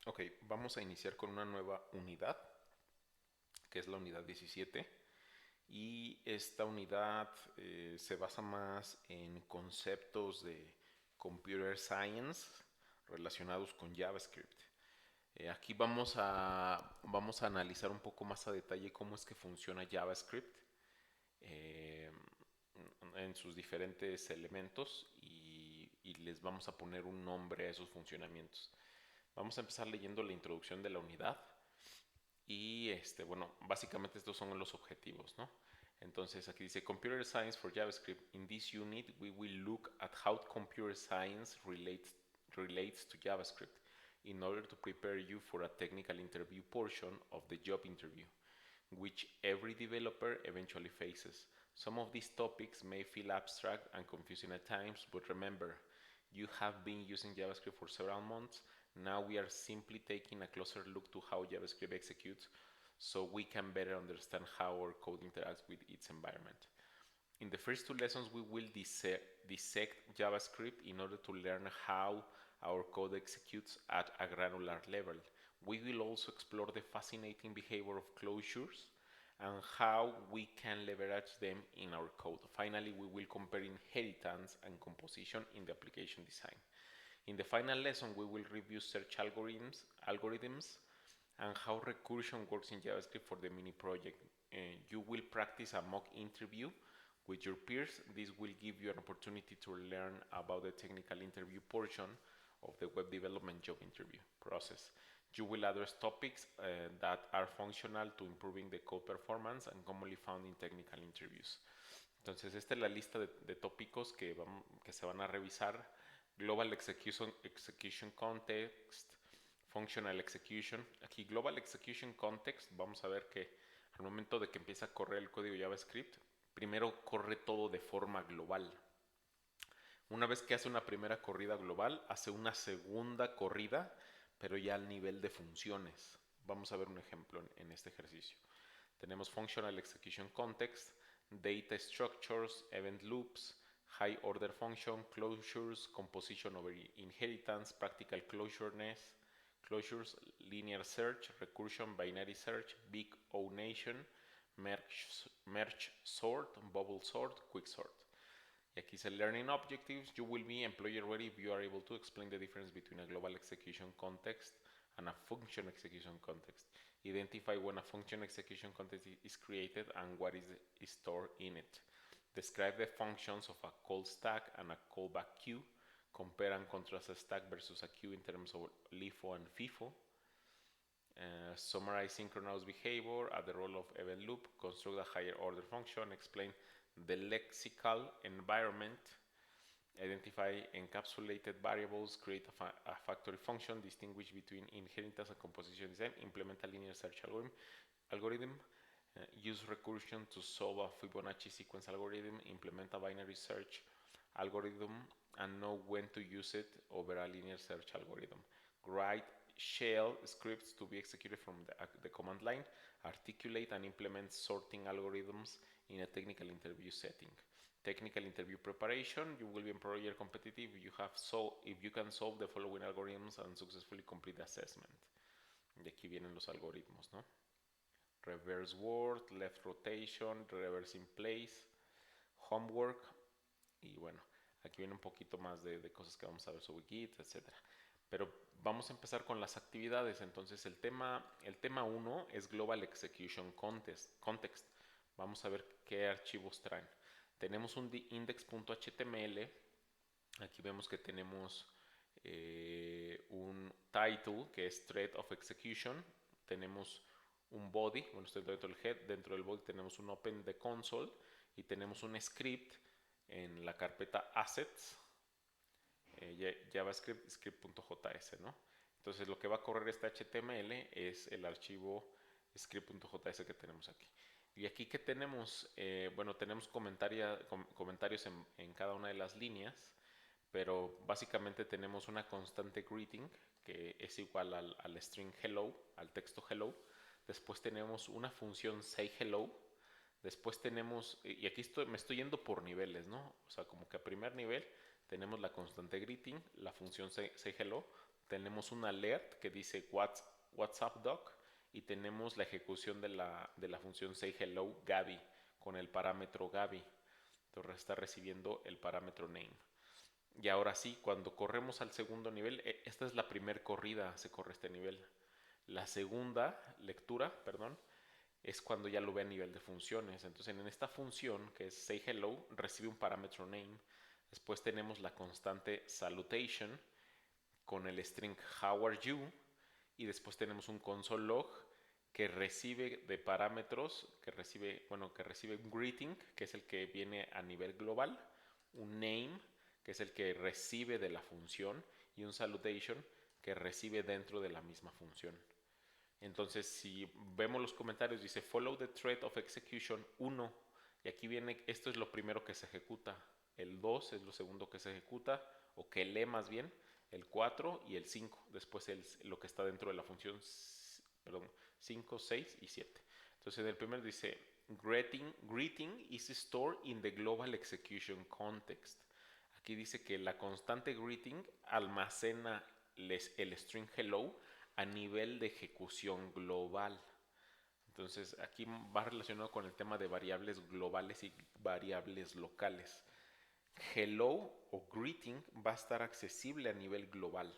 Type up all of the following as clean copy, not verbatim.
Ok, vamos a iniciar con una nueva unidad, que es la unidad 17. Y esta unidad se basa más en conceptos de computer science relacionados con JavaScript. Aquí vamos a analizar un poco más a detalle cómo es que funciona JavaScript eh, en sus diferentes elementos y les vamos a poner un nombre a esos funcionamientos. Vamos a empezar leyendo la introducción de la unidad y bueno, básicamente estos son los objetivos, ¿no? Entonces aquí dice Computer Science for JavaScript. In this unit we will look at how computer science relates to JavaScript in order to prepare you for a technical interview portion of the job interview, which every developer eventually faces. Some of these topics may feel abstract and confusing at times, but remember, you have been using JavaScript for several months. Now we are simply taking a closer look to how JavaScript executes so we can better understand how our code interacts with its environment. In the first two lessons, we will dissect JavaScript in order to learn how our code executes at a granular level. We will also explore the fascinating behavior of closures and how we can leverage them in our code. Finally, we will compare inheritance and composition in the application design. In the final lesson, we will review search algorithms and how recursion works in JavaScript for the mini project. You will practice a mock interview with your peers. This will give you an opportunity to learn about the technical interview portion of the web development job interview process. You will address topics that are functional to improving the code performance and commonly found in technical interviews. Entonces, esta es la lista de tópicos que se van a revisar. Global Execution Context, Functional Execution. Aquí Global Execution Context, vamos a ver que al momento de que empieza a correr el código JavaScript, primero corre todo de forma global. Una vez que hace una primera corrida global, hace una segunda corrida, pero ya al nivel de funciones. Vamos a ver un ejemplo en este ejercicio. Tenemos Functional Execution Context, Data Structures, Event Loops, High Order Function, Closures, Composition over Inheritance, Practical Closures, Linear Search, Recursion, Binary Search, Big O Nation, Merge Sort, Bubble Sort, Quick Sort. Y aquí dice Learning Objectives. You will be employer ready if you are able to explain the difference between a global execution context and a function execution context. Identify when a function execution context is created and what is stored in it. Describe the functions of a call stack and a callback queue. Compare and contrast a stack versus a queue in terms of LIFO and FIFO. Summarize synchronous behavior at the role of event loop. Construct a higher order function. Explain the lexical environment. Identify encapsulated variables, create a factory function, distinguish between inheritance and composition design, implement a linear search algorithm, use recursion to solve a Fibonacci sequence algorithm, implement a binary search algorithm, and know when to use it over a linear search algorithm. Write shell scripts to be executed from the command line, articulate and implement sorting algorithms in a technical interview setting. Technical interview preparation, you will be employer competitive if you can solve the following algorithms and successfully complete the assessment. Y aquí vienen los algoritmos, ¿no? Reverse word, left rotation, reverse in place, homework y bueno, aquí viene un poquito más de cosas que vamos a ver sobre Git, etcétera. Pero vamos a empezar con las actividades. Entonces el tema 1 es Global Execution Context. Vamos a ver qué archivos traen. Tenemos un index.html. Aquí vemos que tenemos un title que es Thread of Execution. Tenemos un body, bueno, está dentro del head. Dentro del body tenemos un open de console y tenemos un script en la carpeta assets, JavaScript script.js, ¿no? Entonces lo que va a correr este HTML es el archivo script.js que tenemos aquí. Y aquí que tenemos, bueno, tenemos comentarios en cada una de las líneas, pero básicamente tenemos una constante greeting que es igual al string hello, al texto hello. Después tenemos una función sayHello. Después tenemos, y aquí me estoy yendo por niveles, ¿no? O sea, como que a primer nivel tenemos la constante greeting, la función sayHello. tenemos un alert que dice What's up, Doc, y tenemos la ejecución de la función say hello Gaby con el parámetro Gaby. Entonces está recibiendo el parámetro name. Y ahora sí, cuando corremos al segundo nivel, esta es la primera corrida, se corre este nivel. La segunda lectura, perdón, es cuando ya lo ve a nivel de funciones. Entonces en esta función, que es say hello, recibe un parámetro name. Después tenemos la constante salutation con el string how are you. Y después tenemos un console log que recibe de parámetros, que recibe un greeting, que es el que viene a nivel global, un name, que es el que recibe de la función, y un salutation, que recibe dentro de la misma función. Entonces, si vemos los comentarios, dice follow the thread of execution 1, y aquí viene, esto es lo primero que se ejecuta, el 2 es lo segundo que se ejecuta, o que lee más bien, el 4 y el 5, después lo que está dentro de la función, perdón, 5, 6 y 7. Entonces, en el primero dice, greeting is stored in the global execution context. Aquí dice que la constante greeting almacena el string hello a nivel de ejecución global. Entonces aquí va relacionado con el tema de variables globales y variables locales. Hello o greeting va a estar accesible a nivel global.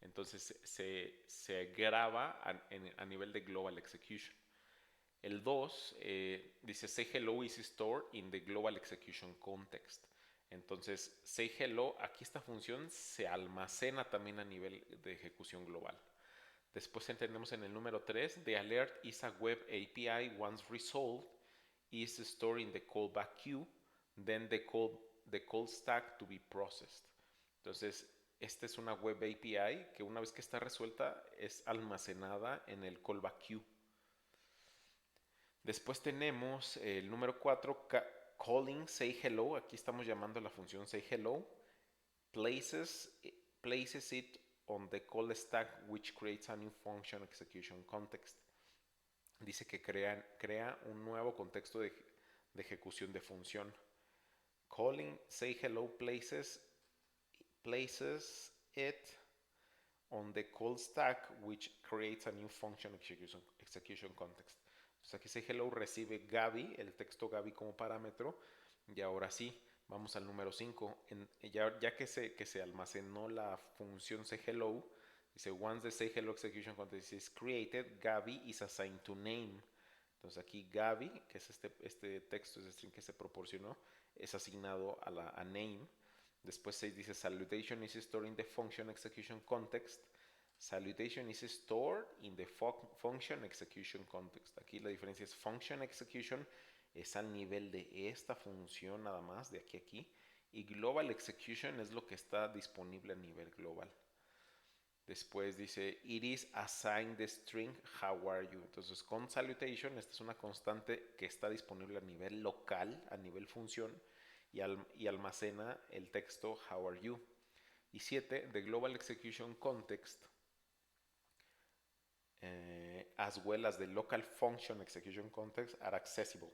Entonces se graba a nivel de global execution. El 2 dice say hello is stored in the global execution context. Entonces say hello, aquí esta función se almacena también a nivel de ejecución global. Después entendemos en el número 3, the alert is a web API once resolved is stored in the callback queue, then the call stack to be processed. Entonces, esta es una web API que una vez que está resuelta es almacenada en el callback queue. Después tenemos el número 4, calling say hello. Aquí estamos llamando a la función say hello. Places it on the call stack, which creates a new function execution context. Dice que crea un nuevo contexto de ejecución de función. Calling say hello places it on the call stack, which creates a new function execution context. Entonces aquí say hello recibe Gaby, el texto Gaby como parámetro. Y ahora sí, vamos al número 5. Ya que se almacenó la función say hello, dice once the say hello execution context is created, Gaby is assigned to name. Entonces aquí Gaby, que es este texto, este string que se proporcionó, es asignado a name. Después se dice salutation is stored in the function execution context. Salutation is stored in the function execution context. Aquí la diferencia es function execution es al nivel de esta función nada más, de aquí a aquí. Y global execution es lo que está disponible a nivel global. Después dice, it is assigned the string how are you. Entonces con salutation, esta es una constante que está disponible a nivel local, a nivel función, y almacena el texto how are you. Y 7, the global execution context, as well as the local function execution context are accessible.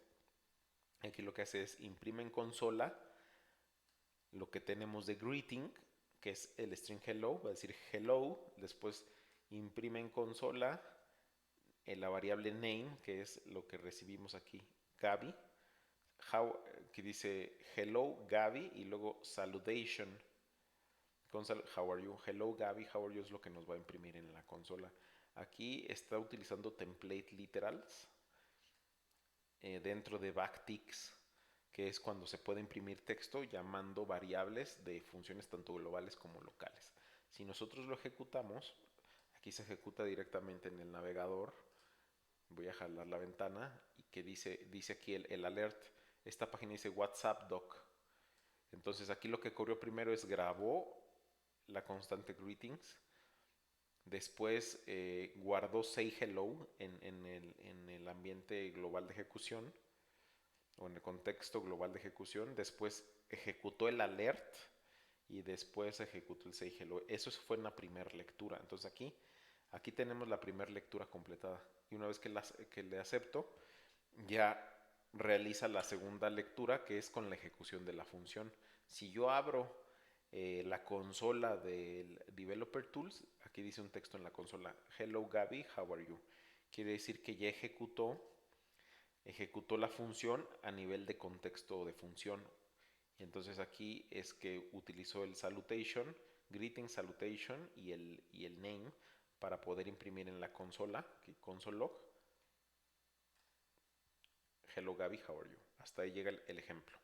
Aquí lo que hace es imprime en consola lo que tenemos de greeting, que es el string hello, va a decir hello, después imprime en consola la variable name, que es lo que recibimos aquí, Gaby, que dice hello Gaby, y luego salutation, how are you, hello Gaby, how are you es lo que nos va a imprimir en la consola. Aquí está utilizando template literals dentro de backticks, que es cuando se puede imprimir texto llamando variables de funciones tanto globales como locales. Si nosotros lo ejecutamos, aquí se ejecuta directamente en el navegador. Voy a jalar la ventana y que dice aquí el alert. Esta página dice WhatsApp Doc. Entonces aquí lo que ocurrió primero es grabó la constante greetings. Después guardó say hello en el ambiente global de ejecución o en el contexto global de ejecución. Después ejecutó el alert y después ejecutó el say hello. Eso fue en la primera lectura. Entonces aquí tenemos la primera lectura completada. Y una vez que le acepto, ya realiza la segunda lectura, que es con la ejecución de la función. Si yo abro la consola del Developer Tools, aquí dice un texto en la consola, Hello Gaby, how are you? Quiere decir que ya ejecutó la función a nivel de contexto de función. Y entonces aquí es que utilizó el salutation, greeting salutation y el name para poder imprimir en la consola, console log, Hello Gaby, how are you? Hasta ahí llega el ejemplo.